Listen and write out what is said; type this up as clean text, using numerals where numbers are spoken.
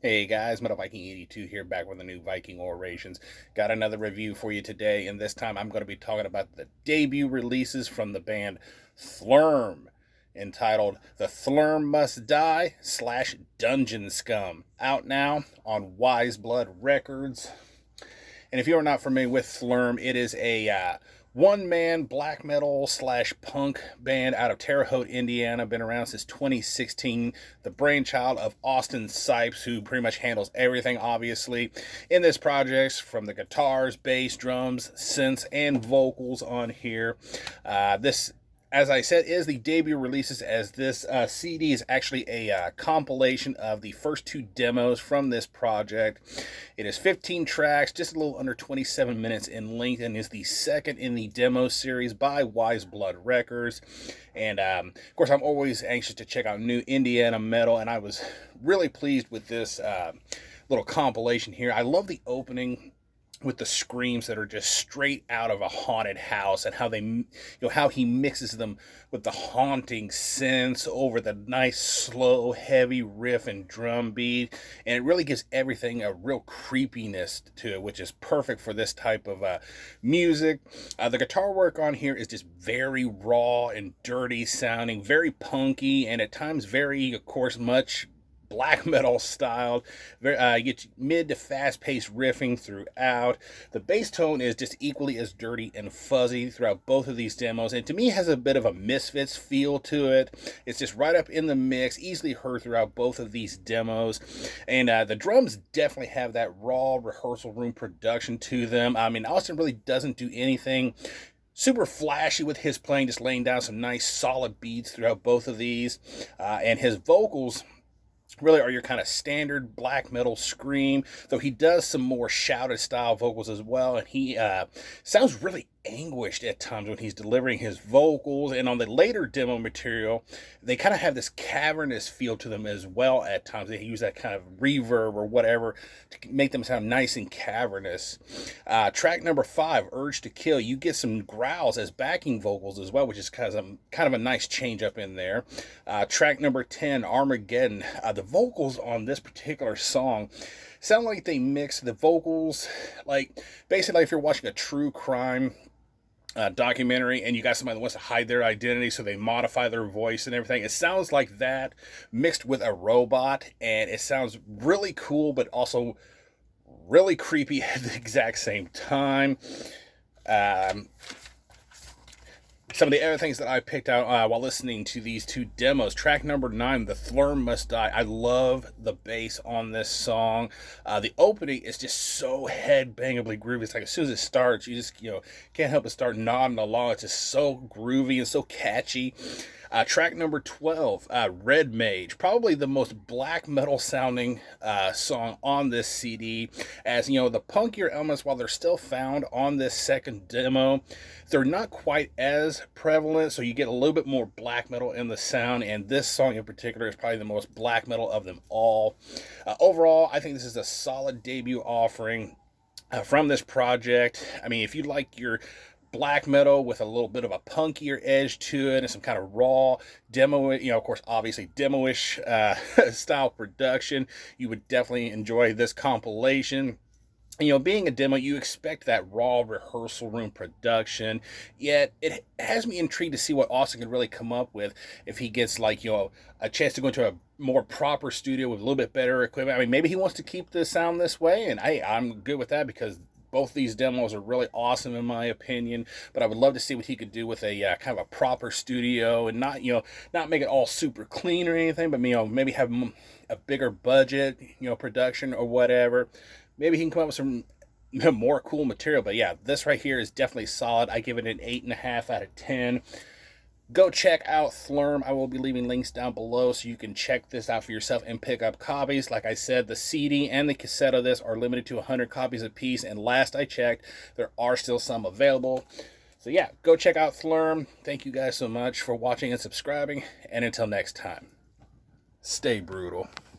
Hey guys, Metal Viking 82 here, back with a new Viking Orations. Got another review for you today, and this time I'm going to be talking about the debut releases from the band Thlurm, entitled The Thlurm Must Die / Dungeon Scum, out now on Wise Blood Records. And if you are not familiar with Thlurm, it is a one-man black metal / punk band out of Terre Haute, Indiana. Been around since 2016. The brainchild of Austin Sipes, who pretty much handles everything, obviously, in this project, from the guitars, bass, drums, synths, and vocals on here. This, as I said, is the debut releases, as this CD is actually a compilation of the first two demos from this project. It is 15 tracks, just a little under 27 minutes in length, and is the second in the demo series by Wise Blood Records. And of course, I'm always anxious to check out new Indiana metal, and I was really pleased with this little compilation here. I love the opening with the screams that are just straight out of a haunted house, and how how he mixes them with the haunting synths over the nice slow heavy riff and drum beat, and it really gives everything a real creepiness to it, which is perfect for this type of music. The guitar work on here is just very raw and dirty sounding, very punky, and at times very, of course, much black metal styled. You get mid to fast paced riffing throughout. The bass tone is just equally as dirty and fuzzy throughout both of these demos, and to me has a bit of a Misfits feel to it. It's just right up in the mix, easily heard throughout both of these demos. And the drums definitely have that raw rehearsal room production to them. I mean, Austin really doesn't do anything super flashy with his playing, just laying down some nice solid beats throughout both of these. And his vocals really are your kind of standard black metal scream, though he does some more shouted style vocals as well, and he sounds really anguished at times when he's delivering his vocals. And on the later demo material, they kind of have this cavernous feel to them as well at times. They use that kind of reverb or whatever to make them sound nice and cavernous. Track number 5, Urge to Kill, you get some growls as backing vocals as well, which is kind of a nice change up in there. Track number 10, Armageddon, the vocals on this particular song sound like they mix the vocals, like basically if you're watching a true crime documentary and you got somebody that wants to hide their identity, so they modify their voice and everything. It sounds like that mixed with a robot, and it sounds really cool, but also really creepy at the exact same time. Um, some of the other things that I picked out while listening to these two demos. Track number 9, The Thlurm Must Die. I love the bass on this song. The opening is just so head-bangably groovy. It's like as soon as it starts, you just can't help but start nodding along. It's just so groovy and so catchy. Track number 12, Red Mage, probably the most black metal sounding song on this CD. As the punkier elements, while they're still found on this second demo, they're not quite as prevalent, so you get a little bit more black metal in the sound, and this song in particular is probably the most black metal of them all. Overall, I think this is a solid debut offering from this project. I mean, if you like your black metal with a little bit of a punkier edge to it and some kind of raw demo, of course, obviously demo-ish style production, you would definitely enjoy this compilation. Being a demo, you expect that raw rehearsal room production, yet it has me intrigued to see what Austin can really come up with if he gets a chance to go into a more proper studio with a little bit better equipment. I mean, maybe he wants to keep the sound this way, and I'm good with that, because both these demos are really awesome in my opinion. But I would love to see what he could do with a kind of a proper studio, and not make it all super clean or anything, but maybe have a bigger budget production or whatever. Maybe he can come up with some more cool material. But yeah, this right here is definitely solid. I give it an 8.5 out of 10. Go check out Thlurm. I will be leaving links down below so you can check this out for yourself and pick up copies. Like I said, the CD and the cassette of this are limited to 100 copies apiece, and last I checked, there are still some available. So yeah, go check out Thlurm. Thank you guys so much for watching and subscribing, and until next time, stay brutal.